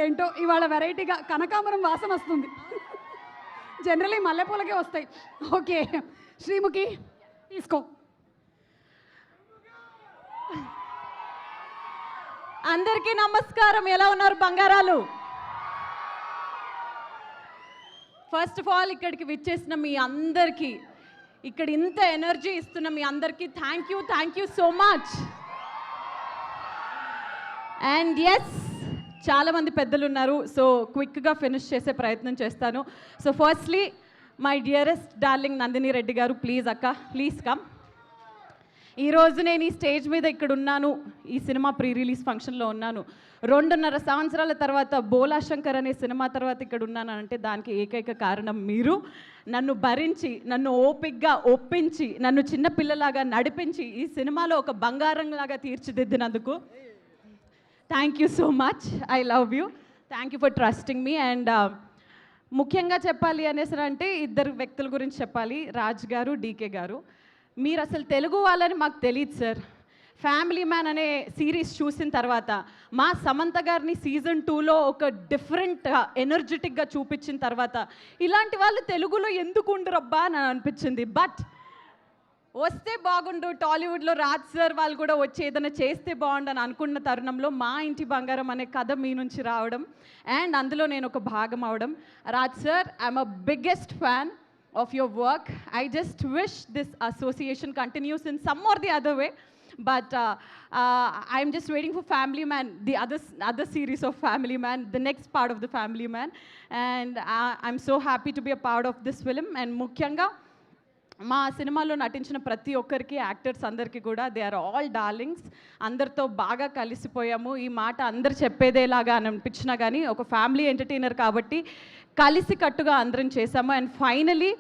ఏంటో ఇవాళ వెరైటీగా కనకాంబరం వాసన వస్తుంది. జనరలీ మల్లెపూలకే వస్తాయి. ఓకే శ్రీముఖి తీసుకో. అందరికీ నమస్కారం. ఎలా ఉన్నారు బంగారాలు? ఫస్ట్ ఆఫ్ ఆల్ ఇక్కడికి విచ్చేసిన మీ అందరికీ, ఇక్కడ ఇంత ఎనర్జీ ఇస్తున్న మీ అందరికీ thank you so much. And yes, చాలామంది పెద్దలు ఉన్నారు, సో క్విక్గా ఫినిష్ చేసే ప్రయత్నం చేస్తాను. So firstly my dearest darling Nandini Reddy గారు, ప్లీజ్ అక్క, ప్లీజ్ కమ్. ఈరోజు నేను ఈ స్టేజ్ మీద ఇక్కడ ఉన్నాను, ఈ సినిమా ప్రీ రిలీజ్ ఫంక్షన్లో ఉన్నాను. 2.5 సంవత్సరాల తర్వాత బోలా శంకర్ అనే సినిమా తర్వాత ఇక్కడ ఉన్నాను అంటే దానికి ఏకైక కారణం మీరు. నన్ను భరించి, నన్ను ఓపిక్గా ఒప్పించి, నన్ను చిన్నపిల్లలాగా నడిపించి ఈ సినిమాలో ఒక బంగారంలాగా తీర్చిదిద్దినందుకు thank you so much. I love you. Thank you for trusting me. And ముఖ్యంగా చెప్పాలి అనేసి అంటే ఇద్దరు వ్యక్తుల గురించి చెప్పాలి, రాజ్ గారు, డీకే గారు. మీరు అసలు తెలుగు వాళ్ళని మాకు తెలియదు సార్. ఫ్యామిలీ మ్యాన్ అనే సిరీస్ చూసిన తర్వాత మా సమంత గారిని సీజన్ 2లో ఒక డిఫరెంట్ ఎనర్జెటిక్గా చూపించిన తర్వాత ఇలాంటి వాళ్ళు తెలుగులో ఎందుకు ఉండరబ్బా అని అనిపించింది. బట్ వస్తే బాగుండు, టాలీవుడ్లో రాజ్ సార్ వాళ్ళు కూడా వచ్చి ఏదైనా చేస్తే బాగుండు అని అనుకున్న తరుణంలో మా ఇంటి బంగారం అనే కథ మీ నుంచి రావడం అండ్ అందులో నేను ఒక భాగం అవడం. Raj sir, I'm a biggest fan of your work. I just wish this association continues in some or the other way, but I'm just waiting for Family Man, the other series of Family Man, the next part of the Family Man, and I'm so happy to be a part of this film. And ముఖ్యంగా మా సినిమాలో నటించిన ప్రతి ఒక్కరికి, actors అందరికీ కూడా they are all darlings. అందరితో బాగా కలిసిపోయాము. ఈ మాట అందరు చెప్పేదేలాగా అని అనిపించినా కానీ ఒక ఫ్యామిలీ ఎంటర్టైనర్ కాబట్టి కలిసి కట్టుగా అందరం చేశాము. అండ్ ఫైనలీ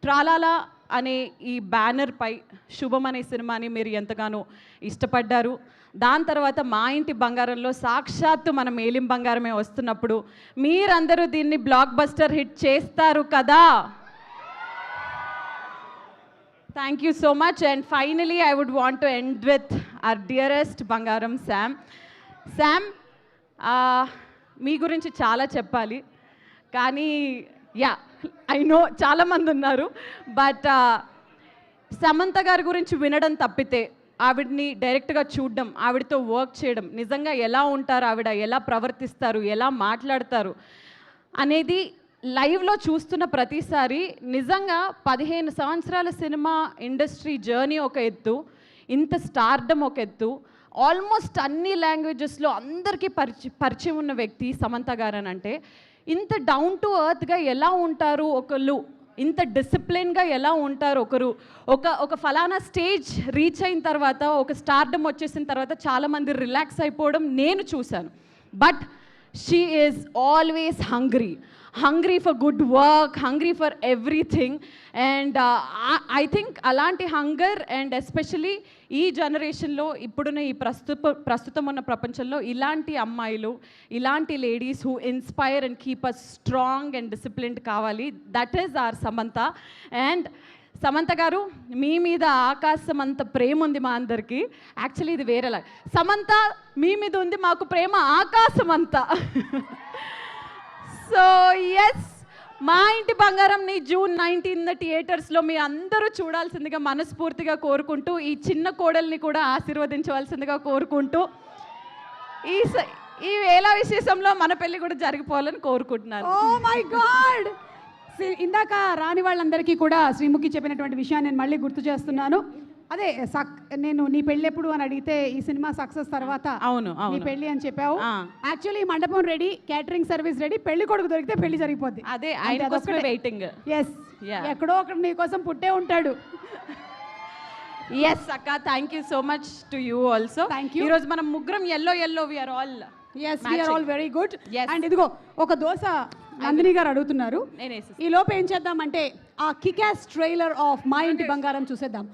ట్రాలాలా అనే ఈ బ్యానర్ పై శుభం అనే సినిమాని మీరు ఎంతగానో ఇష్టపడ్డారు. దాని తర్వాత మా ఇంటి బంగారంలో సాక్షాత్తు మన మేలిం బంగారమే వస్తున్నప్పుడు మీరందరూ దీన్ని బ్లాక్ బస్టర్ హిట్ చేస్తారు కదా. Thank you so much. And finally, I would want to end with our dearest Bangaram, Sam. Sam, మీ గురించి చాలా చెప్పాలి కానీ ఐ నో చాలామంది ఉన్నారు, బట్ సమంత గారి గురించి వినడం తప్పితే ఆవిడని డైరెక్ట్గా చూడడం, ఆవిడతో వర్క్ చేయడం, నిజంగా ఎలా ఉంటారు, ఆవిడ ఎలా ప్రవర్తిస్తారు, ఎలా మాట్లాడతారు అనేది లైవ్లో చూస్తున్న ప్రతిసారి నిజంగా 15 సంవత్సరాల సినిమా ఇండస్ట్రీ జర్నీ ఒక ఎత్తు, ఇంత స్టార్డమ్ ఒక ఎత్తు, ఆల్మోస్ట్ అన్ని లాంగ్వేజెస్లో అందరికీ పరిచయం ఉన్న వ్యక్తి సమంత గారు అని అంటే ఇంత డౌన్ టు ఎర్త్గా ఎలా ఉంటారు ఒకళ్ళు, ఇంత డిసిప్లిన్గా ఎలా ఉంటారు ఒకరు, ఒక ఫలానా స్టేజ్ రీచ్ అయిన తర్వాత, ఒక స్టార్డమ్ వచ్చేసిన తర్వాత చాలామంది రిలాక్స్ అయిపోవడం నేను చూశాను. But she is always hungry for good work, hungry for everything, and I think అలాంటి హంగర్ అండ్ ఎస్పెషలీ ఈ జనరేషన్లో ఇప్పుడున్న ఈ ప్రస్తుతం ఉన్న ప్రపంచంలో ఇలాంటి అమ్మాయిలు, ఇలాంటి ladies who inspire and keep us strong and disciplined కావాలి. That is our Samantha. And Samantha garu, మీ మీద ఆకాశం అంత ప్రేమ ఉంది మా అందరికీ. యాక్చువల్లీ ఇది వేరేలా, సమంత మీ మీద ఉంది మాకు ప్రేమ ఆకాశం అంతా. సో ఎస్, మా ఇంటి బంగారంని June 19 థియేటర్స్లో మీ అందరూ చూడాల్సిందిగా మనస్ఫూర్తిగా కోరుకుంటూ, ఈ చిన్న కోడల్ని కూడా ఆశీర్వదించవలసిందిగా కోరుకుంటూ, ఈ వేళ విశేషంలో మన పెళ్ళి కూడా జరిగిపోవాలని కోరుకుంటున్నాను. ఓ మై గాడ్, ఇందాక రాని వాళ్ళందరికీ కూడా శ్రీముఖి చెప్పినటువంటి విషయాన్ని నేను మళ్ళీ గుర్తు చేస్తున్నాను. అదే నేను నీ పెళ్ళి ఎప్పుడు అని అడిగితే ఈ సినిమా సక్సెస్ తర్వాత అవును నీ పెళ్ళి అని చెప్పావు. యాక్చువల్లీ మండపం రెడీ, క్యాటరింగ్ సర్వీస్ రెడీ, పెళ్లి కొడుకు దొరికితే పెళ్లి జరిగిపోద్ది. అదే ఆయన కోసం వెయిటింగ్. ఎస్, ఎక్కడో ఒకటి నీ కోసం పుట్టే ఉంటాడు. ఎస్ అక్క, thank you so much to you also. Thank you. ఈరోజు మనం ముగ్గురం yellow we are all very good. And ఇదిగో ఒక దోశ నందిని గారు అడుగుతున్నారు. ఈ లోపు ఏం చేద్దామంటే ఆ కిక్ యాస్ ట్రైలర్ ఆఫ్ మా ఇంటి బంగారం చూసేద్దాం.